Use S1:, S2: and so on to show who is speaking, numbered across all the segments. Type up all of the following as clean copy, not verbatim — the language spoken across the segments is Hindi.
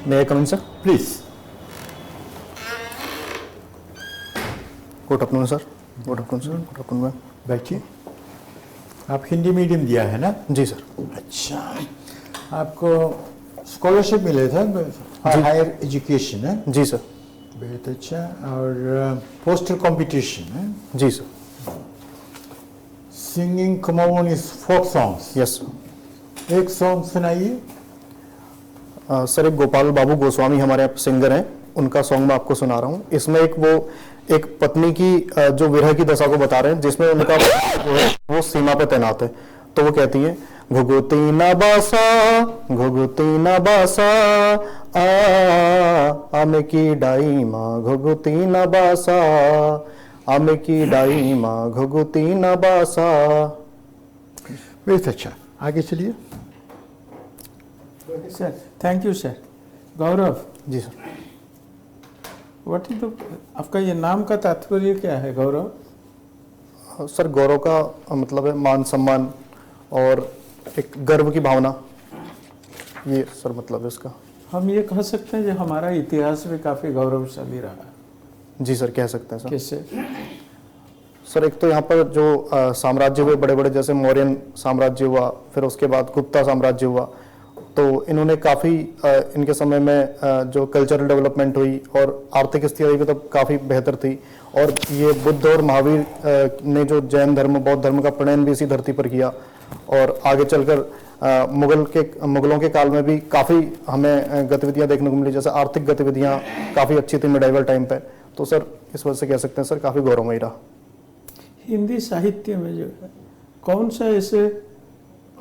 S1: May I come in, sir?
S2: Please.
S1: Good afternoon, sir. Good afternoon, sir. Good afternoon, ma'am.
S2: बैठिए। आप हिंदी मीडियम दिया है ना?
S1: जी सर।
S2: अच्छा, आपको स्कॉलरशिप मिले थे हायर एजुकेशन है?
S1: जी सर।
S2: बहुत अच्छा। और पोस्टर कंपटीशन है?
S1: जी सर।
S2: सिंगिंग कमोनिस फोक सॉन्ग्स?
S1: यस।
S2: एक सॉन्ग सुनाइए।
S1: सर एक गोपाल बाबू गोस्वामी हमारे यहाँ सिंगर हैं, उनका सॉन्ग मैं आपको सुना रहा हूँ। इसमें एक पत्नी की जो विरह की दशा को बता रहे हैं, जिसमें उनका वो सीमा पे तैनात है। तो वो कहती है, घुघुती न बासा आमे की डाई माँ घुघुती न बासा आमे की डाई माँ घुघुती न बासा।
S2: बहुत अच्छा, आगे चलिए।
S3: Sir, thank you sir. Gaurav
S1: ji sir.
S3: What is the आपका ये नाम का तात्पर्य क्या है गौरव?
S1: सर गौरव का मतलब है मान सम्मान और एक गर्व की भावना, ये सर मतलब है इसका।
S3: हम ये कह सकते हैं कि हमारा इतिहास भी काफ़ी गौरवशाली रहा।
S1: जी सर, कह सकते हैं सर।
S3: कैसे?
S1: सर एक तो यहाँ पर जो साम्राज्य हुए बड़े बड़े, जैसे मौर्यन साम्राज्य हुआ, फिर उसके बाद गुप्ता साम्राज्य हुआ, तो इन्होंने काफ़ी इनके समय में जो कल्चरल डेवलपमेंट हुई और आर्थिक स्थिति भी तब काफ़ी बेहतर थी। और ये बुद्ध और महावीर ने जो जैन धर्म बौद्ध धर्म का प्रणयन भी इसी धरती पर किया। और आगे चलकर मुगलों के काल में भी काफ़ी हमें गतिविधियां देखने को मिली, जैसे आर्थिक गतिविधियां काफ़ी अच्छी थी मिडाइवल टाइम पे। तो सर इस वजह से कह सकते हैं सर काफ़ी गौरवमयी रहा।
S3: हिंदी साहित्य में जो है कौन सा ऐसे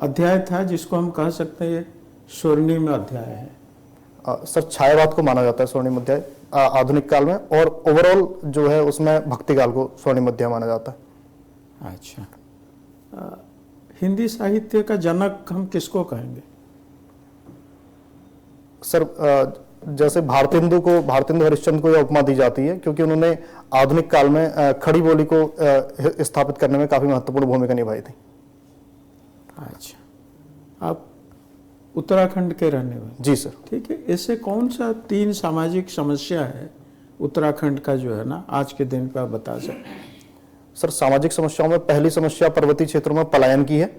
S3: अध्याय था जिसको हम कह सकते हैं स्वर्णिम अध्याय है?
S1: सर छायावाद को माना जाता है स्वर्णिम अध्याय आधुनिक काल में, और ओवरऑल जो है उसमें भक्ति काल को स्वर्णिम अध्याय माना जाता है।
S3: अच्छा, हिंदी साहित्य का जनक हम किसको कहेंगे?
S1: सर जैसे भारतेंदु हरिश्चंद्र को यह उपमा दी जाती है, क्योंकि उन्होंने आधुनिक काल में खड़ी बोली को स्थापित करने में काफी महत्वपूर्ण भूमिका निभाई थी।
S3: अच्छा, आप उत्तराखंड के रहने वाले?
S1: जी सर।
S3: ठीक है, ऐसे कौन सा 3 सामाजिक समस्या है उत्तराखंड का जो है ना आज के दिन पे आप बता सकते हैं?
S1: सर सामाजिक समस्याओं में पहली समस्या पर्वतीय क्षेत्रों में पलायन की है,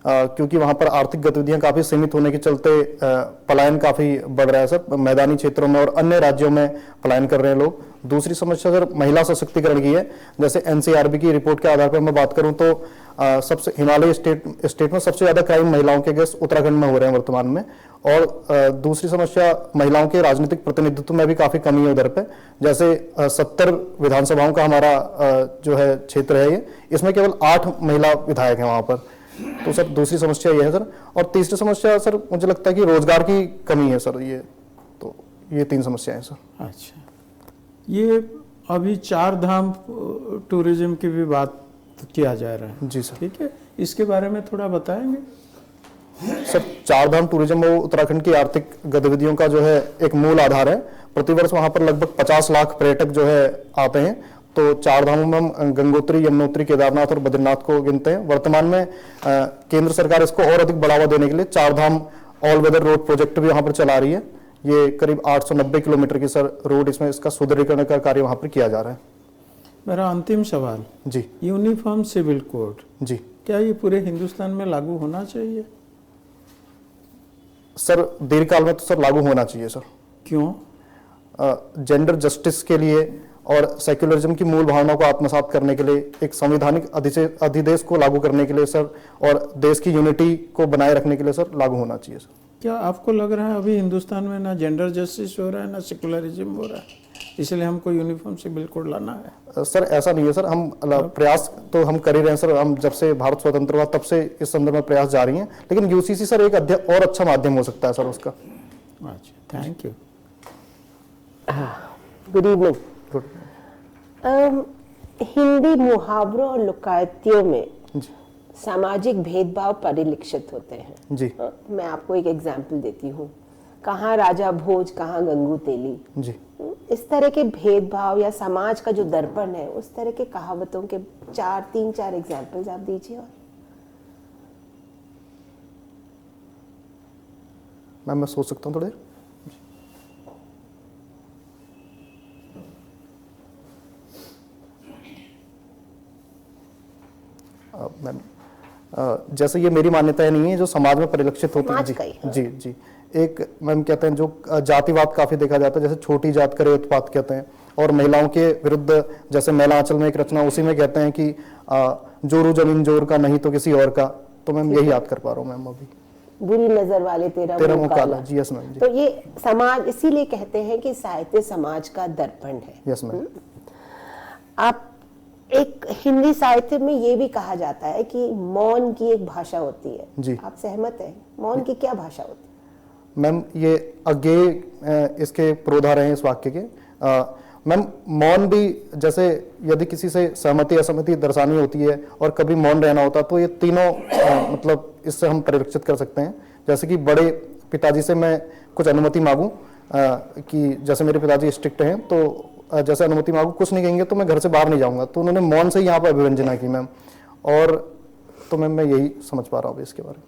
S1: क्योंकि वहां पर आर्थिक गतिविधियां काफी सीमित होने के चलते पलायन काफी बढ़ रहा है सर, मैदानी क्षेत्रों में और अन्य राज्यों में पलायन कर रहे हैं लोग। दूसरी समस्या सर महिला सशक्तिकरण की है। जैसे एनसीआरबी की रिपोर्ट के आधार पर मैं बात करूं तो सबसे हिमालय स्टेट में सबसे ज्यादा क्राइम महिलाओं के अगेंस्ट उत्तराखंड में हो रहे हैं वर्तमान में। और दूसरी समस्या महिलाओं के राजनीतिक प्रतिनिधित्व में भी काफी कमी है उधर पे। जैसे 70 विधानसभाओं का हमारा जो है क्षेत्र है ये, इसमें केवल 8 महिला विधायक हैं वहां पर। तो सर दूसरी समस्या ये है सर। और तीसरी समस्या सर मुझे लगता है कि रोजगार की कमी है सर। ये 3 समस्याएं हैं सर।
S3: अच्छा, ये अभी 4 धाम टूरिज्म की भी बात किया जा रहा है।
S1: जी सर।
S3: ठीक है, इसके बारे में थोड़ा बताएंगे?
S1: सर 4 धाम टूरिज्म वो उत्तराखंड की आर्थिक गतिविधियों का जो है एक मूल आधार है। प्रतिवर्ष वहां पर लगभग 50 लाख पर्यटक जो है आते हैं। तो 4 धामों में हम गंगोत्री, यमुनोत्री, केदारनाथ और बद्रीनाथ को गिनते हैं। वर्तमान में केंद्र सरकार इसको और अधिक बढ़ावा देने के लिए 4 धाम ऑल वेदर रोड प्रोजेक्ट भी वहां पर चला रही है। ये करीब 890 किलोमीटर की सर रोड, इसमें इसका सुदृढ़ीकरण का कार्य वहां पर किया जा रहा है।
S3: मेरा अंतिम सवाल
S1: जी।
S3: यूनिफॉर्म सिविल कोड
S1: जी,
S3: क्या ये पूरे हिंदुस्तान में लागू होना चाहिए?
S1: सर दीर्घकाल में तो सर लागू होना चाहिए सर।
S3: क्यों?
S1: जेंडर जस्टिस के लिए और सेक्युलरिज्म की मूल भावनाओं को आत्मसात करने के लिए, एक संवैधानिक अधिदेश को लागू करने के लिए सर, और देश की यूनिटी को बनाए रखने के लिए सर लागू होना चाहिए सर।
S3: क्या आपको लग रहा है अभी हिंदुस्तान में ना जेंडर जस्टिस हो रहा है ना सेक्युलरिज्म हो रहा है, इसलिए हमको यूनिफॉर्म सिविल कोड लाना है?
S1: सर ऐसा नहीं है सर, हम प्रयास तो हम कर ही रहे हैं सर। हम जब से भारत स्वतंत्र हुआ तब से इस संदर्भ में प्रयास जारी हैं, लेकिन यूसीसी सर एक और अच्छा माध्यम हो सकता है सर उसका।
S3: अच्छा, thank you.
S4: Good evening. Hindi मुहावरों और लुकायतियों में सामाजिक भेदभाव परिलक्षित होते हैं।
S1: जी।
S4: मैं आपको एक एग्जाम्पल देती हूँ, कहाँ राजा भोज कहाँ गंगू तेली।
S1: जी।
S4: इस तरह के भेदभाव या समाज का जो दर्पण है, उस तरह के कहावतों के 3-4 एग्जाम्पल्स आप दीजिए। और
S1: मैम मैं सोच सकता हूँ थोड़ी देर। जैसे ये मेरी मान्यताएं नहीं है, जो समाज में परिलक्षित होती है।
S4: समाज
S1: जी
S4: का ही, हाँ।
S1: जी जी। एक मैम कहते हैं जो जातिवाद काफी देखा जाता है, जैसे छोटी जात करे उत्पात कहते हैं, और महिलाओं के विरुद्ध जैसे मैला आंचल में एक रचना, उसी में कहते हैं कि जोरू जमीन जोर का नहीं तो किसी और का। तो मैम यही याद कर पा रहा हूँ मैम अभी।
S4: बुरी नजर वाले तेरा मुंह काला।
S1: जी यस मैम।
S4: तो ये समाज, इसीलिए कहते हैं कि साहित्य समाज का दर्पण है।
S1: Yes ma'am.
S4: आप एक हिंदी साहित्य में ये भी कहा जाता है कि मौन की एक भाषा होती है।
S1: जी।
S4: आप सहमत हैं? मौन की क्या भाषा होती है?
S1: मैम ये अज्ञेय इसके प्रोधार हैं इस वाक्य के। मैम मौन भी, जैसे यदि किसी से सहमति असहमति दर्शानी होती है और कभी मौन रहना होता, तो ये तीनों मतलब इससे हम परिलक्षित कर सकते हैं। जैसे कि बड़े पिताजी से मैं कुछ अनुमति मांगूं कि जैसे मेरे पिताजी स्ट्रिक्ट हैं, तो जैसे अनुमति मांगू, कुछ नहीं कहेंगे तो मैं घर से बाहर नहीं जाऊंगा, तो उन्होंने मौन से ही यहाँ पर अभिव्यंजना की मैम। और तो मैम मैं यही समझ पा रहा हूँ इसके बारे में।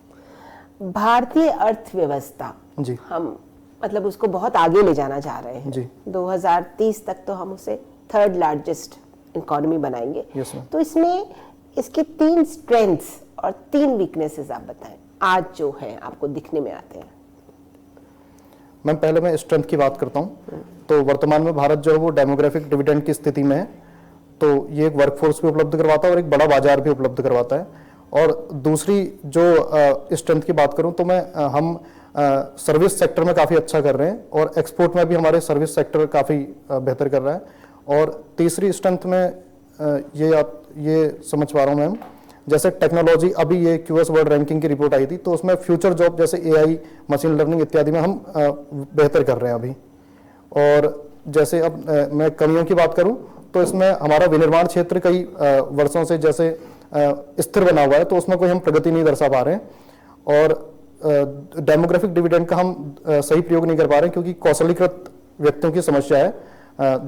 S4: भारतीय अर्थव्यवस्था,
S1: जी
S4: हम मतलब उसको बहुत आगे ले जाना चाह रहे हैं।
S1: जी।
S4: 2030 तक तो हम उसे 3rd लार्जेस्ट इकोनॉमी बनाएंगे।
S1: Yes ma'am.
S4: तो इसमें इसके 3 स्ट्रेंथ्स और 3 वीकनेसेस आप बताएं, आज जो है आपको दिखने में आते हैं।
S1: मैम पहले मैं स्ट्रेंथ की बात करता हूँ। तो वर्तमान में भारत जो है वो डेमोग्राफिक डिविडेंड की स्थिति में है। तो ये एक वर्कफोर्स भी उपलब्ध करवाता है और एक बड़ा बाजार भी उपलब्ध करवाता है। और दूसरी जो स्ट्रेंथ की बात करूँ तो मैं हम सर्विस सेक्टर में काफ़ी अच्छा कर रहे हैं, और एक्सपोर्ट में भी हमारे सर्विस सेक्टर काफ़ी बेहतर कर रहा है। और तीसरी स्ट्रेंथ में ये समझ पा रहा हूँ मैम, जैसे टेक्नोलॉजी, अभी ये क्यूएस वर्ल्ड रैंकिंग की रिपोर्ट आई थी, तो उसमें फ्यूचर जॉब जैसे एआई, मशीन लर्निंग इत्यादि में हम बेहतर कर रहे हैं अभी। और जैसे अब मैं कमियों की बात करूं तो इसमें हमारा विनिर्माण क्षेत्र कई वर्षों से जैसे स्थिर बना हुआ है, तो उसमें कोई हम प्रगति नहीं दर्शा पा रहे हैं। और डेमोग्राफिक डिविडेंड का हम सही प्रयोग नहीं कर पा रहे हैं, क्योंकि कौशलीकृत व्यक्तियों की समस्या है।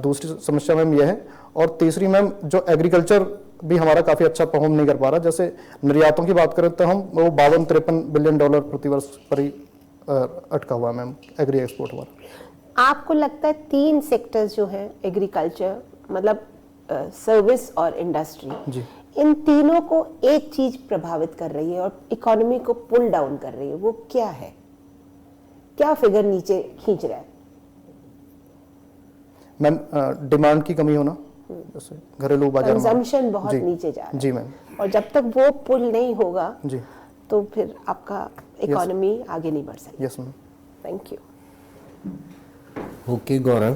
S1: दूसरी समस्या मैम यह है। और तीसरी मैम जो एग्रीकल्चर भी हमारा काफी अच्छा परफॉर्म नहीं कर पा रहा। जैसे निर्यातों की बात करें तो हम वो $52-53 बिलियन प्रतिवर्ष पर ही अटका हुआ मैम एग्री एक्सपोर्ट हमारा।
S4: आपको लगता है 3 सेक्टर्स जो है, एग्रीकल्चर, मतलब सर्विस और इंडस्ट्री,
S1: जी।
S4: इन तीनों को एक चीज प्रभावित कर रही है और इकोनॉमी को पुल डाउन कर रही है, वो क्या है? क्या फिगर नीचे खींच रहा है?
S1: मैम डिमांड की कमी होना, जैसे घरेलू बाजार में
S4: कंजम्पशन बहुत
S1: जी,
S4: नीचे जा रहा है।
S1: जी मैम।
S4: और जब तक वो पुल नहीं होगा
S1: जी
S4: तो फिर आपका इकोनॉमी आगे नहीं बढ़ सकती।
S1: Yes ma'am.
S4: Thank you.
S5: Okay Gaurav,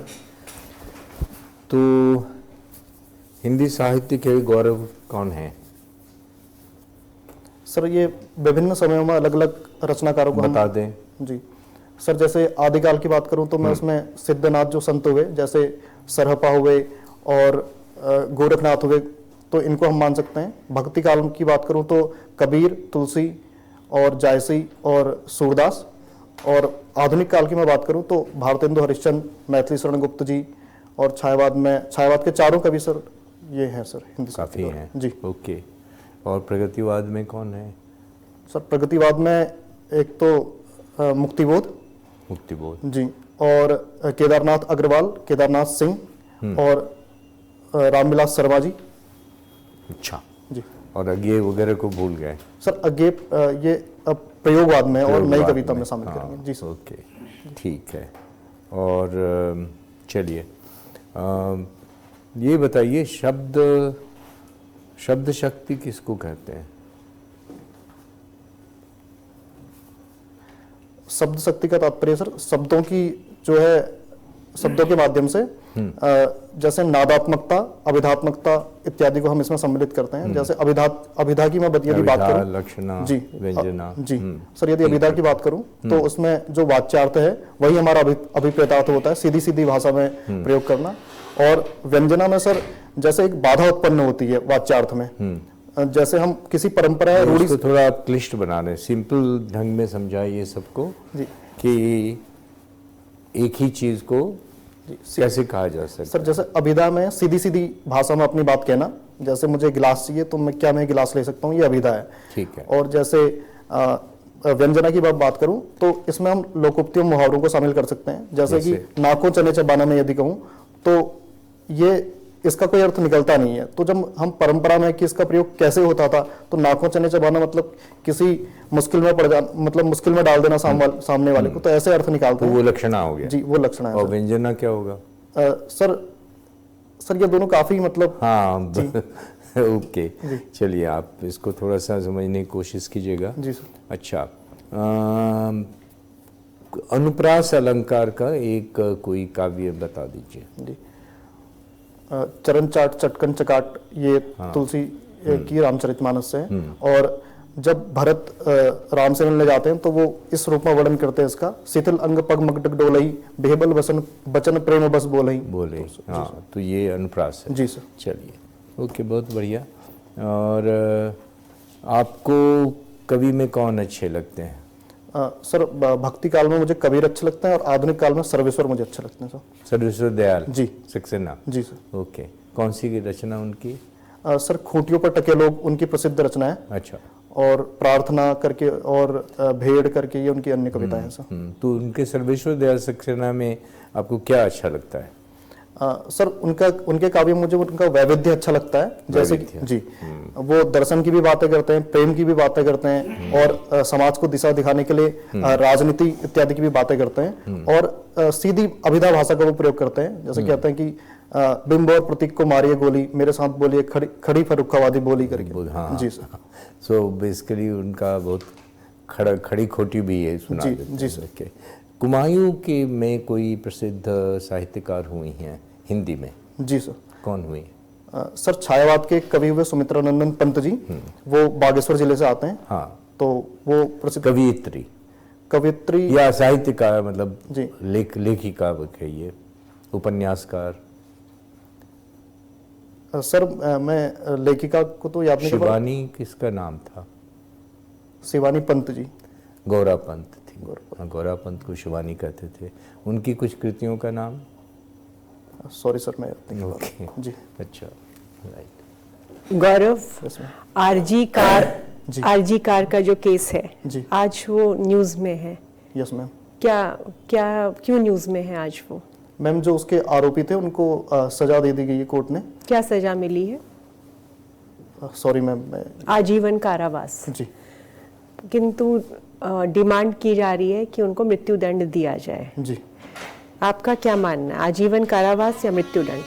S5: तो हिंदी साहित्य के गौरव कौन है?
S1: सर ये विभिन्न समयों में अलग अलग रचनाकारों को
S5: बता दें।
S1: जी सर, जैसे आदिकाल की बात करूं तो मैं उसमें सिद्धनाथ जो संत हुए, जैसे सरहपा हुए और गोरखनाथ हुए, तो इनको हम मान सकते हैं। भक्ति काल की बात करूं तो कबीर, तुलसी और जायसी और सूरदास। और आधुनिक काल की मैं बात करूं तो भारतेंदु हरिश्चंद्र, मैथिली शरण गुप्त जी, और छायावाद के 4 कवि सर ये हैं सर हिंदी
S5: काफ़ी हैं
S1: जी।
S5: ओके। और प्रगतिवाद में कौन है?
S1: सर प्रगतिवाद में एक तो मुक्तिबोध जी, और केदारनाथ अग्रवाल, केदारनाथ सिंह और रामविलास शर्मा जी।
S5: अच्छा
S1: जी।
S5: और अज्ञेय वगैरह को भूल गए?
S1: सर अज्ञेय ये अब प्रयोगवाद में और नई
S5: प्रयोगवाद
S1: कविता में शामिल
S5: हाँ,
S1: करेंगे जी सर।
S5: ओके ठीक है। और चलिए ये बताइए, शब्द शक्ति किसको कहते हैं?
S1: शब्द शक्ति का तात्पर्य सर शब्दों की जो है, शब्दों के माध्यम से जैसे नादात्मकता, अभिधात्मकता इत्यादि को हम इसमें सम्मिलित करते हैं। जैसे अभिधा की मैं यदि बात करूं,
S5: लक्षणा,
S1: जी
S5: व्यंजना
S1: जी सर, यदि अभिधा की बात करूं तो उसमें जो वाच्यार्थ है वही हमारा अभिप्रेतार्थ होता है, सीधी सीधी भाषा में प्रयोग करना। और व्यंजना में सर जैसे एक बाधा उत्पन्न होती है वाच्यार्थ में, जैसे हम किसी परंपरा या रूढ़ी
S5: इसको थोड़ा आप क्लिष्ट बना रहे हैं, सिंपल ढंग में समझाइए सबको
S1: जी
S5: कि एक ही चीज को कैसे कहा जा सकता है।
S1: सर जैसे अभिधा में सीधी सीधी भाषा में अपनी बात कहना, जैसे मुझे गिलास चाहिए तो मैं गिलास ले सकता हूँ, ये अभिधा है।
S5: ठीक है।
S1: और जैसे व्यंजना की बात करूं तो इसमें हम लोकोक्तियों मुहावरों को शामिल कर सकते हैं। जैसे कि नाको चने चबाना में यदि कहूं तो ये इसका कोई अर्थ निकलता नहीं है। तो जब हम परंपरा में कि इसका प्रयोग कैसे होता था, तो नाकों चने चबाना मतलब किसी मुश्किल में पड़ जा, मतलब मुश्किल में डाल देना सामने वाले को, तो ऐसे अर्थ निकालते
S5: तो
S1: हैं।
S5: वो लक्षणा हो गया
S1: जी, वो लक्षण है
S5: और
S1: सर।
S5: व्यंजना क्या होगा?
S1: सर ये दोनों काफी मतलब
S5: हाँ ओके, चलिए आप इसको थोड़ा सा समझने की कोशिश कीजिएगा।
S1: जी सर।
S5: अच्छा, अनुप्रास अलंकार का एक कोई काव्य बता दीजिए।
S1: जी, चरण चाट चटकन चकाट, ये तुलसी की रामचरितमानस से है। और जब भरत राम से मिलने जाते हैं तो वो इस रूप में वर्णन करते हैं इसका, शीतल अंग पग मगडग डोलई, बेहबल बचन प्रेम बस बोलई।
S5: बोले हाँ, तो ये अनुप्रास है।
S1: जी सर।
S5: चलिए, ओके, बहुत बढ़िया। और आपको कवि में कौन अच्छे लगते हैं?
S1: सर भक्ति काल में मुझे कबीर अच्छे लगते हैं और आधुनिक काल में सर्वेश्वर मुझे अच्छे लगते हैं सर।
S5: सर्वेश्वर दयाल
S1: जी।
S5: सक्सेना।
S1: जी सर।
S5: ओके, कौन सी रचना उनकी?
S1: सर खूंटियों पर टके लोग उनकी प्रसिद्ध रचना है,
S5: अच्छा।
S1: और प्रार्थना करके और भेड़ करके ये उनकी अन्य कविताएं हैं सर।
S5: तो उनके सर्वेश्वर दयाल सक्सेना में आपको क्या अच्छा लगता है?
S1: सर उनके काव्य में मुझे उनका वैविध्य अच्छा लगता है। जैसे कि जी, वो दर्शन की भी बातें करते हैं, प्रेम की भी बातें करते हैं, और समाज को दिशा दिखाने के लिए राजनीति इत्यादि की भी बातें करते हैं, और सीधी अभिधा भाषा का वो प्रयोग करते हैं। जैसे कहते हैं कि बिंब और प्रतीक को मारिए गोली, मेरे साथ बोलिए खड़ी फरुखावादी बोली करके।
S5: हाँ,
S1: जी सर।
S5: सो बेसिकली उनका बहुत खड़ी खोटी भी है, सुना
S1: जी,
S5: देते
S1: जी
S5: हैं।
S1: सर।
S5: ओके। कुमायूं के में कोई प्रसिद्ध साहित्यकार हुई हैं हिंदी में?
S1: जी सर।
S5: कौन हुई?
S1: सर छायावाद के कवि हुए सुमित्रानंदन पंत जी, वो बागेश्वर जिले से आते हैं।
S5: हाँ,
S1: तो वो प्रसिद्ध
S5: कवियत्री
S1: कवियत्री
S5: या साहित्यकार, मतलब
S1: जी।
S5: लेखिका कहिए, उपन्यासकार।
S1: सर मैं लेखिका को तो याद नहीं कर पा रहा।
S5: शिवानी किसका नाम था?
S1: शिवानी पंत जी।
S5: गौरा पंत थी। गौरा पंत को शिवानी कहते थे। उनकी कुछ कृतियों का नाम?
S1: सॉरी सर, मैं याद नहीं कर पा
S5: ओके,
S1: रहा। जी।
S5: अच्छा, राइट।
S4: गौरव,
S1: Yes, ma'am.
S4: आरजी कार का जो केस है
S1: जी।
S4: आज वो न्यूज में है।
S1: Yes ma'am.
S4: क्यों न्यूज में है आज वो?
S1: मैम जो उसके आरोपी थे उनको सजा दे दी गई है कोर्ट ने।
S4: क्या सजा मिली है?
S1: सॉरी मैम, मैं
S4: आजीवन कारावास।
S1: जी।
S4: किंतु डिमांड की जा रही है कि उनको मृत्युदंड दिया जाए।
S1: जी
S4: आपका क्या मानना है, आजीवन कारावास या मृत्युदंड?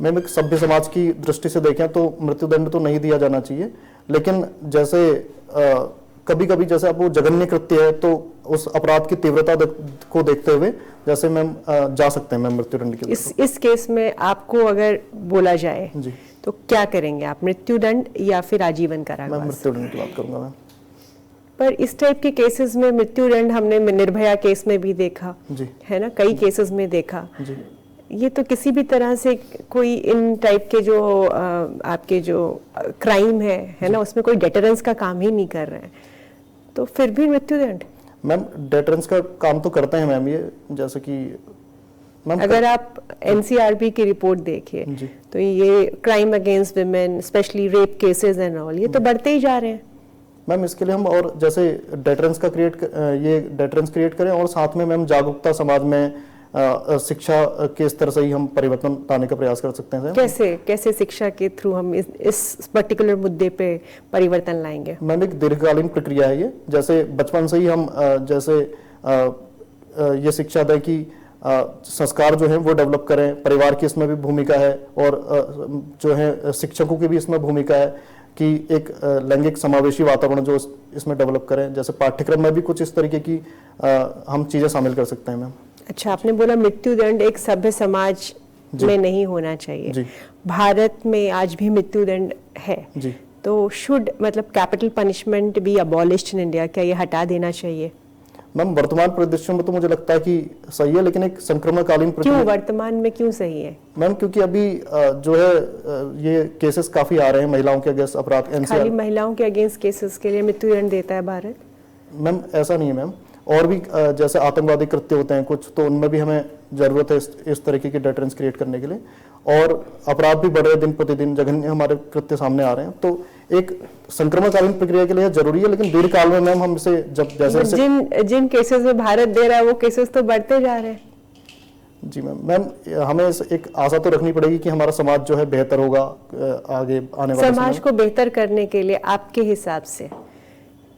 S1: मैम एक सभ्य समाज की दृष्टि से देखें तो मृत्युदंड तो नहीं दिया जाना चाहिए, लेकिन जैसे कभी कभी जैसे अब वो जघन्य कृत्य है तो उस अपराध की तीव्रता को देखते हुए जैसे मैम जा सकते हैं मैम मृत्युदंड की।
S4: इस केस में आपको अगर बोला जाए
S1: जी।
S4: तो क्या करेंगे आप, मृत्युदंड या फिर आजीवन
S1: मैं
S4: कारावास?
S1: मृत्युदंड की बात करूंगा मैम।
S4: पर इस टाइप के केसेस में मृत्युदंड हमने निर्भया केस में भी देखा
S1: जी।
S4: है ना, कई केसेस में देखा।
S1: जी।
S4: ये तो किसी भी तरह से कोई इन टाइप के जो आपके जो क्राइम है ना, उसमें कोई डेटरेंस का काम ही नहीं कर रहे हैं, तो फिर भी मृत्युदंड?
S1: मैम डेटरेंस का काम तो करते हैं मैम ये, जैसे कि मैम
S4: अगर आप एनसीआरबी की रिपोर्ट देखिए
S1: जी।
S4: तो ये crime against women, specially rape cases and all, ये तो बढ़ते ही जा रहे हैं।
S1: मैम इसके लिए हम और जैसे डेटरेंस क्रिएट करें और साथ में मैम जागरूकता समाज में शिक्षा के स्तर से ही हम परिवर्तन लाने का प्रयास कर सकते हैं।
S4: कैसे शिक्षा के थ्रू हम इस पर्टिकुलर मुद्दे पे परिवर्तन लाएंगे?
S1: मैम एक दीर्घकालीन प्रक्रिया है ये, जैसे बचपन से ही हम जैसे ये शिक्षा दें कि संस्कार जो है वो डेवलप करें, परिवार की इसमें भी भूमिका है और जो है शिक्षकों की भी इसमें भूमिका है कि एक लैंगिक समावेशी वातावरण जो इसमें डेवलप करें। जैसे पाठ्यक्रम में भी कुछ इस तरीके की हम चीजें शामिल कर सकते हैं मैम।
S4: अच्छा, आपने बोला मृत्युदंड एक सभ्य समाज में नहीं होना चाहिए।
S1: जी।
S4: भारत में आज भी मृत्युदंड है,
S1: जी।
S4: तो शुड मतलब capital punishment B abolished in India? क्या ये हटा देना चाहिए?
S1: मैम वर्तमान परिदृश्य में तो मुझे लगता है कि सही है, लेकिन एक संक्रमणकालीन
S4: क्यों वर्तमान में क्यों सही है?
S1: मैम क्योंकि अभी जो है ये केसेस काफी आ रहे हैं महिलाओं के अगेंस्ट अपराध।
S4: खाली महिलाओं के अगेंस्ट केसेस के लिए मृत्युदंड देता है भारत?
S1: मैम ऐसा नहीं है मैम, और भी जैसे आतंकवादी कृत्य होते हैं कुछ, तो उनमें भी हमें जरूरत है इस तरीके की डेटरेंस क्रिएट करने के लिए। और अपराध भी बढ़ रहे दिन प्रतिदिन, जघन्य हमारे कृत्य सामने आ रहे हैं, तो एक संक्रमणकालीन प्रक्रिया के लिए जरूरी है, लेकिन दीर्घकाल में मैम हम इसे जब जैसे
S4: जिन केसेस में भारत दे रहा है वो केसेस तो बढ़ते जा रहे हैं।
S1: जी मैम, हमें एक आशा तो रखनी पड़ेगी कि हमारा समाज जो है बेहतर होगा आगे आने वाले
S4: समाज
S1: समय
S4: को बेहतर करने के लिए आपके हिसाब से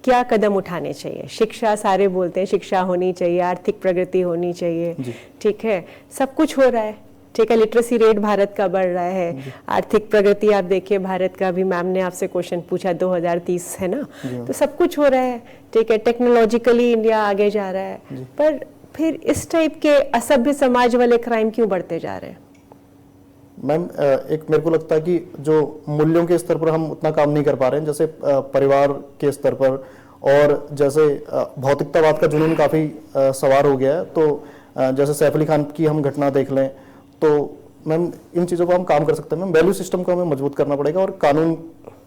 S4: क्या कदम उठाने चाहिए? शिक्षा, सारे बोलते हैं शिक्षा होनी चाहिए, आर्थिक प्रगति होनी चाहिए, ठीक है, सब कुछ हो रहा है, ठीक है, लिटरेसी रेट भारत का बढ़ रहा है, आर्थिक प्रगति आप देखिए भारत का, अभी मैम ने आपसे क्वेश्चन पूछा 2030 है ना, तो सब कुछ हो रहा है, ठीक है, टेक्नोलॉजिकली इंडिया आगे जा रहा है, पर फिर इस टाइप के असभ्य समाज वाले क्राइम क्यों बढ़ते जा रहे हैं?
S1: मैम, एक मेरे को लगता है कि जो मूल्यों के स्तर पर हम उतना काम नहीं कर पा रहे हैं, जैसे परिवार के स्तर पर, और जैसे भौतिकतावाद का जुनून काफ़ी सवार हो गया है, तो जैसे सैफ अली खान की हम घटना देख लें, तो मैम इन चीज़ों पर हम काम कर सकते हैं। मैम, वैल्यू सिस्टम को हमें मजबूत करना पड़ेगा और कानून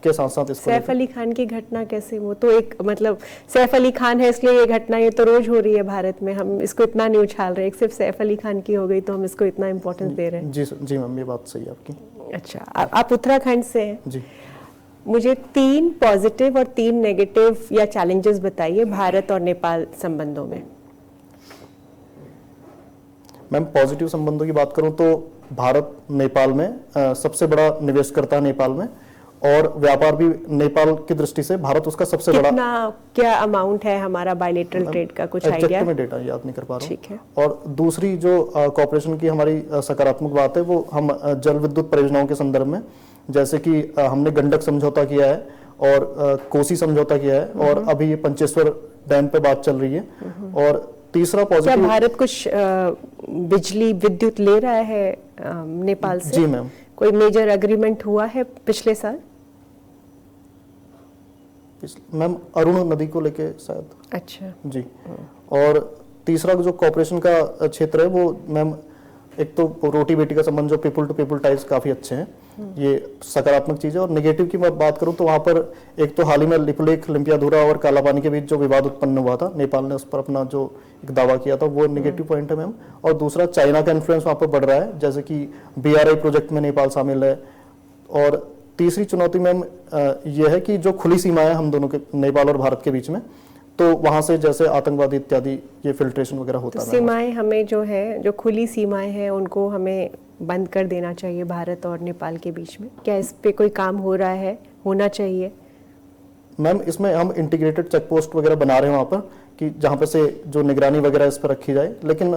S1: के साथ साथ इसको
S4: सैफ अली खान की घटना कैसे? वो तो एक मतलब सैफ अली खान है इसलिए ये घटना ये तो रोज हो रही है भारत में, हम इसको इतना नहीं उछाल रहे, एक सिर्फ सैफ अली खान की हो गई तो हम इसको इतना इम्पोर्टेंस दे रहे हैं।
S1: जी मैम, ये बात सही है आपकी।
S4: अच्छा, आप उत्तराखंड से हैं
S1: जी,
S4: मुझे 3 पॉजिटिव और 3 नेगेटिव या चैलेंजेस बताइए भारत और नेपाल संबंधों में।
S1: मैम, पॉजिटिव संबंधों की बात करूं तो भारत नेपाल में सबसे बड़ा निवेशकर्ता है नेपाल में, और व्यापार भी नेपाल की दृष्टि से भारत उसका सबसे बड़ा।
S4: कितना क्या अमाउंट है हमारा बायलेटरल ट्रेड का, कुछ आइडिया?
S1: में डेटा याद नहीं कर पा रहा हूं।
S4: ठीक है।
S1: और दूसरी जो कॉर्पोरेशन की हमारी सकारात्मक बात है, वो हम जल विद्युत परियोजनाओं के संदर्भ में, जैसे कि हमने गंडक समझौता किया है और कोसी समझौता किया है, और अभी ये पंचेश्वर डैम पे बात चल रही है। और तीसरा
S4: क्या
S1: पॉजिटिव,
S4: भारत कुछ बिजली विद्युत ले रहा है नेपाल से?
S1: जी मैम,
S4: कोई मेजर एग्रीमेंट हुआ है पिछले साल?
S1: मैम अरुण नदी को लेके शायद।
S4: अच्छा
S1: जी। और तीसरा जो कॉर्पोरेशन का क्षेत्र है, वो मैम एक तो रोटी बेटी का संबंध, जो पीपल टू पीपल टाइज काफी अच्छे हैं, ये सकारात्मक चीज है। और नेगेटिव की मैं बात करूं तो वहां पर एक तो हाल ही में लिपुलेख, लिम्पियाधुरा और कालापानी के बीच जो विवाद उत्पन्न हुआ था, नेपाल ने उस पर अपना जो एक दावा किया था, वो नेगेटिव पॉइंट है मैम। और दूसरा चाइना का इन्फ्लुएंस वहां पर बढ़ रहा है, जैसे कि BRI प्रोजेक्ट में नेपाल शामिल है। और तीसरी चुनौती मैम ये है कि जो खुली सीमा है हम दोनों के, नेपाल और भारत के बीच में, तो वहां से जैसे आतंकवादी इत्यादि ये फिल्ट्रेशन वगैरह होता
S4: तो
S1: है।
S4: सीमाएं हमें जो है, जो खुली सीमाएं हैं, उनको हमें बंद कर देना चाहिए भारत और नेपाल के बीच में। क्या इस पे कोई काम हो रहा है, होना चाहिए?
S1: मैम, इसमें हम इंटीग्रेटेड चेक पोस्ट वगैरह बना रहे हैं वहाँ पर, कि जहाँ पर से जो निगरानी वगैरह इस पर रखी जाए। लेकिन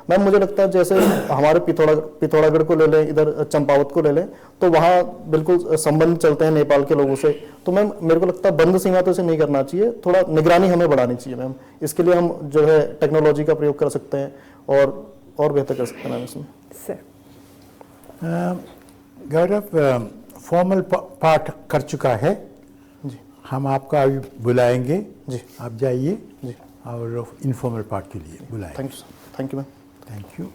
S1: मैम मुझे लगता है जैसे हमारे पिथौरागढ़ को ले लें, इधर चंपावत को ले लें, तो वहाँ बिल्कुल संबंध चलते हैं नेपाल के लोगों से। तो मैम मेरे को लगता है बंद सीमा तो इसे नहीं करना चाहिए, थोड़ा निगरानी हमें बढ़ानी चाहिए मैम। इसके लिए हम जो है टेक्नोलॉजी का प्रयोग कर सकते हैं और बेहतर कर सकते हैं मैम इसमें।
S4: सर
S2: गौरव फॉर्मल पार्ट कर चुका है
S1: जी,
S2: हम आपका अभी बुलाएंगे
S1: जी,
S2: आप जाइए
S1: जी।
S2: और इनफॉर्मल पार्ट के लिए बुलाएंगे।
S1: Thank you sir, thank you ma'am.
S2: Thank you.